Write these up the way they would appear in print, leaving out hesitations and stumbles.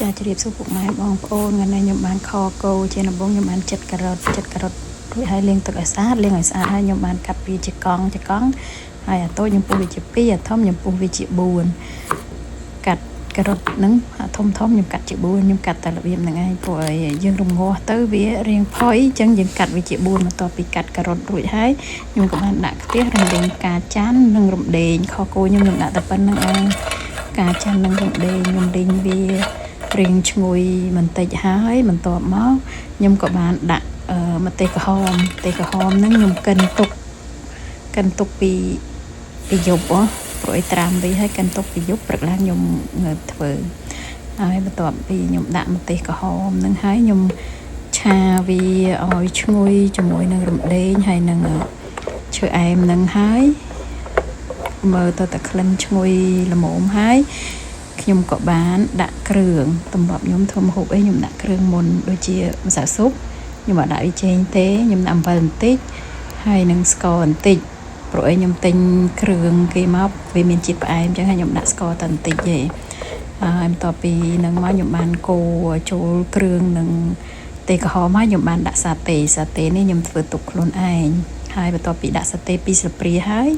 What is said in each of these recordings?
ចាជ្រាបសួរពុកម៉ែបងប្អូនថ្ងៃនេះខ្ញុំបានខគោជាដំបូងខ្ញុំបានចិត្តការ៉ុតរួចហើយលាងទឹកឲ្យស្អាតហើយខ្ញុំបានកាត់វាជាកង់ហើយអាតូចខ្ញុំពុះវាជា2អាធំខ្ញុំពុះវាជា4កាត់ការ៉ុតហ្នឹងអាធំខ្ញុំកាត់ជា4ខ្ញុំកាត់តែរបៀបហ្នឹងឯងព្រោះឲ្យយើងរងាស់ទៅវារៀងផុយអញ្ចឹងយើងកាត់វាជា4បន្ទាប់ពីកាត់ការ៉ុតរួចហើយខ្ញុំក៏បានដាក់ខ្ទះរំដេងការចាន់និងរំដេងខគោខ្ញុំដាក់តែប៉ុណ្្នឹងឯងការចាន់និងរំដេងខ្ញុំដេញវារៀងឈ្ងុយបន្តិចហើយបន្ទាប់មកខ្ញុំក៏បានដាក់ម្ទេសក្រហមហ្នឹងខ្ញុំកិនទុកពីយប់ព្រោះឲ្យត្រាំវាហើយកិនទុកពីយប់ព្រឹកឡើងខ្ញុំងើបធ្វើហើយបន្ទាប់ពីខ្ញុំដាក់ម្ទេសក្រហមហ្នឹងហើយខ្ញុំឆាវាឲ្យឈ្ងុយជាមួយនឹងរំដេងហើយនឹងឈើអែមហ្នឹងហើយមើលទៅតែក្លិនឈ្ងុយល្មមហើយខ្ញុំក៏បានដាក់គ្រឿងសម្រាប់ខ្ញុំធ្វើម្ហូបអីខ្ញុំដាក់គ្រឿងមុនដូចជាម្សៅស៊ុបខ្ញុំអត់ដាក់អីចេងទេខ្ញុំដាក់អំបិលបន្តិចហើយនឹងស្ករបន្តិចព្រោះខ្ញុំទិញគ្រឿងគេមកវាមានជាតិផ្អែមអញ្ចឹងហើយខ្ញុំដាក់ស្ករតែបន្តិចទេហើយបន្ទាប់ពីនឹងមកខ្ញុំបានកូរចូលគ្រឿងនឹងទេក្រហមហើយខ្ញុំបានដាក់សាតេនេះខ្ញុំធ្វើទុកខ្លួនឯងហើយបន្ទាប់ពីដាក់សាតេ2ស្លាបព្រាហើយ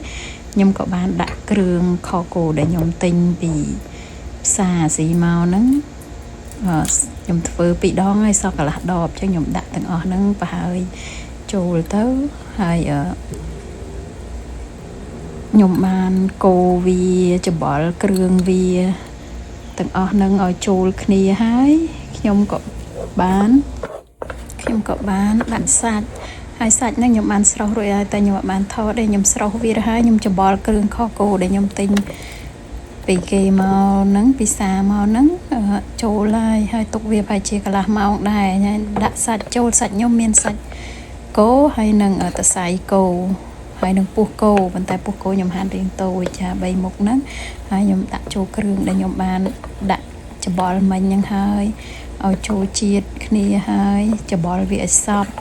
ខ្ញុំក៏បានដាក់គ្រឿងខគោដែលខ្ញុំទិញពីផ្សារស៊ីមកហ្នឹងខ្ញុំធ្វើ2ដងហើយសល់កន្លះដបអញ្ចឹងខ្ញុំដាក់ទាំងអស់ហ្នឹងប្រហើយចូលទៅហើយខ្ញុំបានកូរវាច្បល់គ្រឿងវាទាំងអស់ហ្នឹងឲ្យចូលគ្នាហើយខ្ញុំក៏បានដាក់សាច់ហើយសាច់ហ្នឹងខ្ញុំបានស្រុះរួចហើយតែខ្ញុំអត់បានថតទេខ្ញុំស្រុះវាទៅហើយខ្ញុំច្បល់គ្រឿងខគោដែលខ្ញុំទិញពីគេមកហ្នឹងពីសាមកហ្នឹងចូលហើយទុកវាប្រហែលជាកន្លះម៉ោងដែរដាក់សាច់ចូលសាច់ខ្ញុំមានសាច់គោហើយនឹងតសៃគោហើយនឹងពោះគោប៉ុន្តែពោះគោខ្ញុំហាន់រាងតូចចា3មុខហ្នឹងហើយខ្ញុំដាក់ចូលគ្រឿងដែលខ្ញុំបានដាក់ច្បល់មិញហ្នឹងហើយឲ្យចូលជាតិគ្នាហើយច្បល់វាឲ្យសព្វ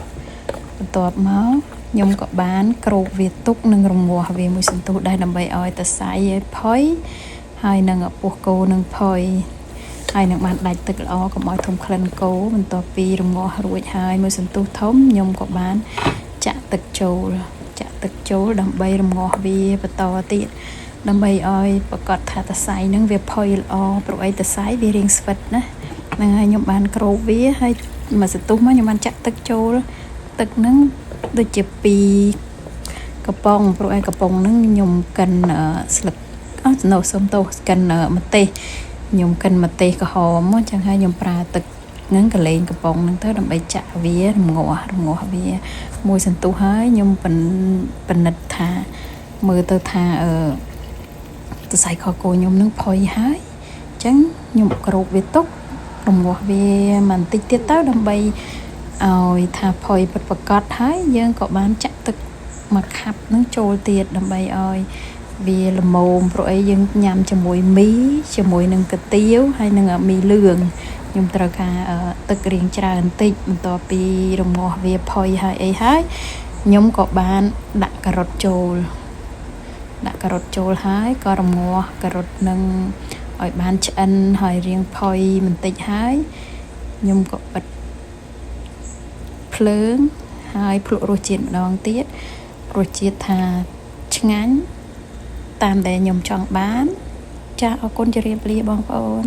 បន្ទាប់មកខ្ញុំក៏បានគ្របវាទុកនិងរងាស់វាមួយសន្ទុះដែរដើម្បីឲ្យតសៃឲ្យផុយហើយនឹងពោះគោនឹងផុយហើយនឹងបានដាច់ទឹកល្អកុំឲ្យធំក្លិនគោបន្ទាប់ពីរងាស់រួចហើយមួយសន្ទុះធំខ្ញុំក៏បានចាក់ទឹកចូលដើម្បីរងាស់វាបន្តទៀតដើម្បីឲ្យប្រកាសថាតសៃនឹងវាផុយល្អព្រោះអីតសៃវារៀងស្វិតណាហ្នឹងហើយខ្ញុំបានគ្របវាហើយមួយសន្ទុះមកខ្ញុំបានចាក់ទឹកចូលទឹកហ្នឹងដូចជា2កំប៉ុងព្រោះឯកំប៉ុងហ្នឹងខ្ញុំកិនស្លឹកសុំទោសកិនម្ទេសខ្ញុំកិនម្ទេសក្រហមអញ្ចឹងហើយខ្ញុំប្រើទឹកហ្នឹងកលែងកំប៉ុងហ្នឹងទៅដើម្បីចាក់វារងាស់វាមួយសន្ទុះហើយខ្ញុំពិនិត្យថាមើលទៅថាសរសៃខគោខ្ញុំហ្នឹងផុយហើយអញ្ចឹងខ្ញុំគ្របវាទុករងាស់វាបន្តិចទៀតទៅដើម្បីឲ្យថាផុយពិតប្រាកដហើយយើងក៏បានចាក់ទឹកមួយខាប់ហ្នឹងចូលទៀតដើម្បីឲ្យវាល្មមព្រោះអីយើងញ៉ាំជាមួយមីជាមួយនឹងកាទៀវហើយនឹងមីលឿងខ្ញុំត្រូវការទឹករៀងច្រើនបន្តិចបន្ទាប់ពីរងាស់វាផុយហើយអីហើយខ្ញុំក៏បានដាក់ការ៉ុតចូលហើយក៏រងាស់ការ៉ុតនឹងឲ្យបានឆ្អិនហើយរៀងផុយបន្តិចហើយខ្ញុំក៏បិទភ្លើងហើយភ្លក់រសជាតិម្ដងទៀតរសជាតិថាឆ្ងាញ់តាមដែលខ្ញុំចង់បានចាអរគុណជម្រាបលាបងប្អូន